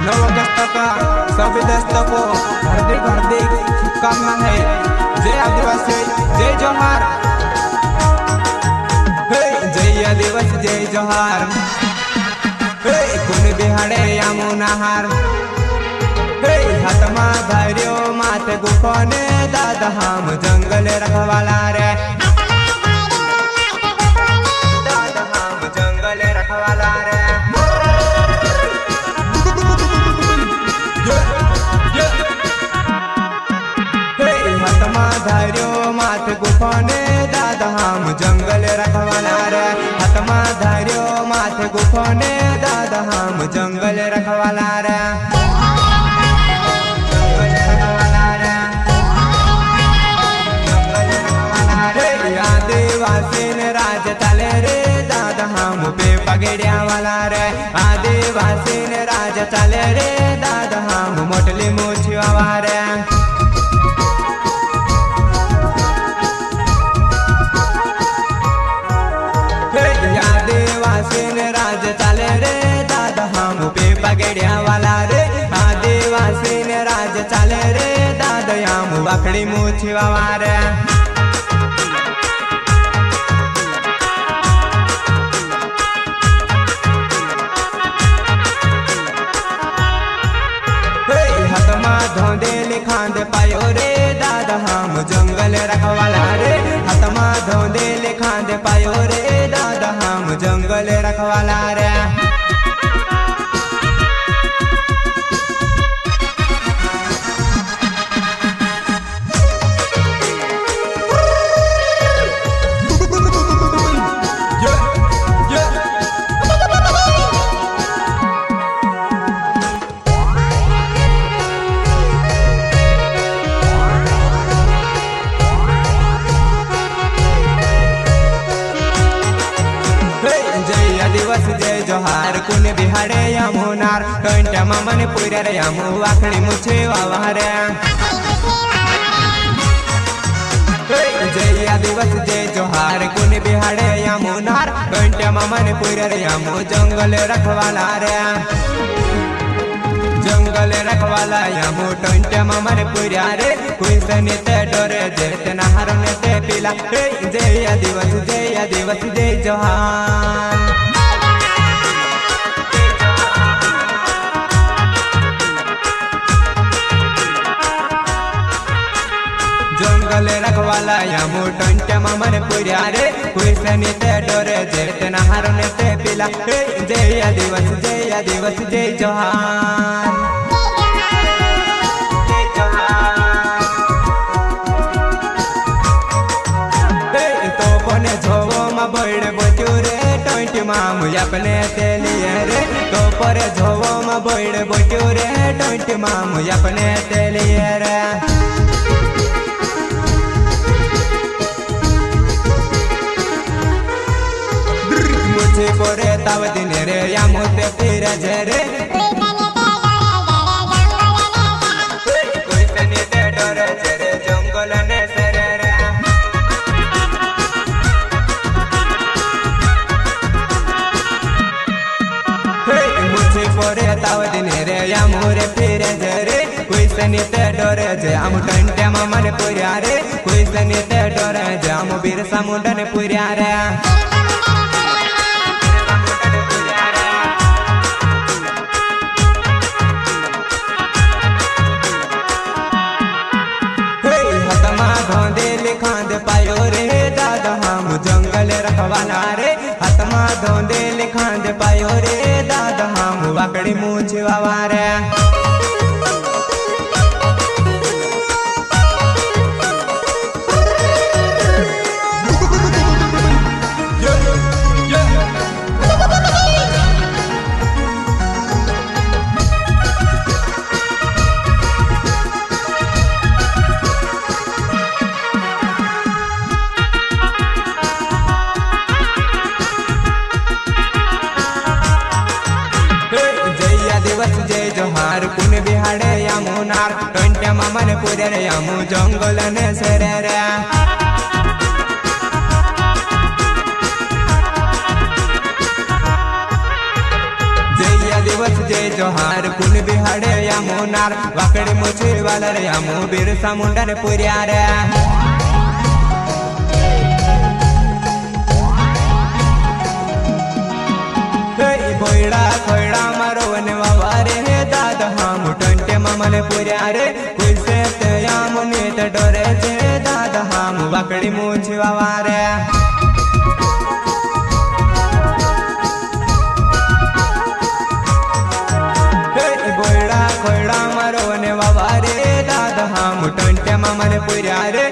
नवगस्त का सभी दस्तकों हार्दिक हार्दिक शुभकामना है। जय आदिवासी जय जोहार, जय आदिवासी जय जोहार। कुन बिहाड़े यमुनाहार हाथमा धैर्यो माथे गुफने दादा हम जंगल रखवाला रे, दादा हम जंगल रखवाला रे। हाथमा धैर्यो माथे गुफने दादा हम जंगल रखवाला रे, हाथमा धैर्यो माथे गुफने दादा हम जंगल रखवाला रे। आदिवासीन राज चले रे दादा हम पे पगड़िया वाला रे, आदिवासीन राज चले रे दादा हम मोटली मूछवा रे। आदिवासीन राज चले रे दादा हम पे पगड़िया वाला रे, आदिवासीन राज चले रे दादा हम बकड़ी मूछवा रे। धोंदे लिखांदे पायो रे दादा हम जंगल रखवाला रे, हाथमा धोंदे लिखांदे पायो रे दादा हम जंगल रखवाला रे। आदिवासी जय जोहार, कुन बिहाड़े यमुनार कंटा मन पुरे रे यमु वाखड़ी मुछे वावारे। जय आदिवासी जय जोहार, कुन बिहाड़े यमुनार कंटा मन पुरे रे यमु जंगल रखवाला रे, जंगल रखवाला यमु टंटा मन पुरिया रे। कोई सने ते डरे जेते नहर ने ते पिला, जय आदिवासी जय जोहार। जंगल रखवाला यमु टंटे मन पुरिया रे, कोई सनी ते डरे जेते नहर ने ते पिला, जय आदिवासी जय जोहार। तो पने झोवो मा बड़े बचूरे टंटे मामू अपने तेलिए रे, तो पर झोवो मा बड़े बचूरे टंटे मामू अपने तेलिए रे। मुझे कोरे तब दिन रे या मुझे फिर जरे, कोई सनी ते डरे जरे जंगल ने सरे रे। मुझे कोरे तब दिन रे या मुझे फिर जरे, कोई सनी ते डरे जे हम टंटे मन पुरिया रे, कोई सनी ते डरे जे हम बिरसा मुंडन पुरिया रे। खांदे पायो रे दादा हम जंगल रखवाला रे, हाथमा धोंदे लिखांदे पायो रे दादा हम वाकड़ी मूछवा रे। जय जोहार, कुन बिहाड़े यमुनार टंटे मन पुरे रे यमु जंगल ने सरे रे। दिवस जय जोहार कुल बिहाडे या मोनार वाकडी मुछी वाला रे या मो बिरसा मुंडा रे पुर्या रे खोयडा खोयडा मारो ने वावारे हे दादा हम टंटे मामले पुर्या रे कुसे ते या मुने ते डरे जे दादा हम वाकडी मुछी वावारे खोयडा मारो ने वावारे दादा हम टंटे मामले पुर्या रे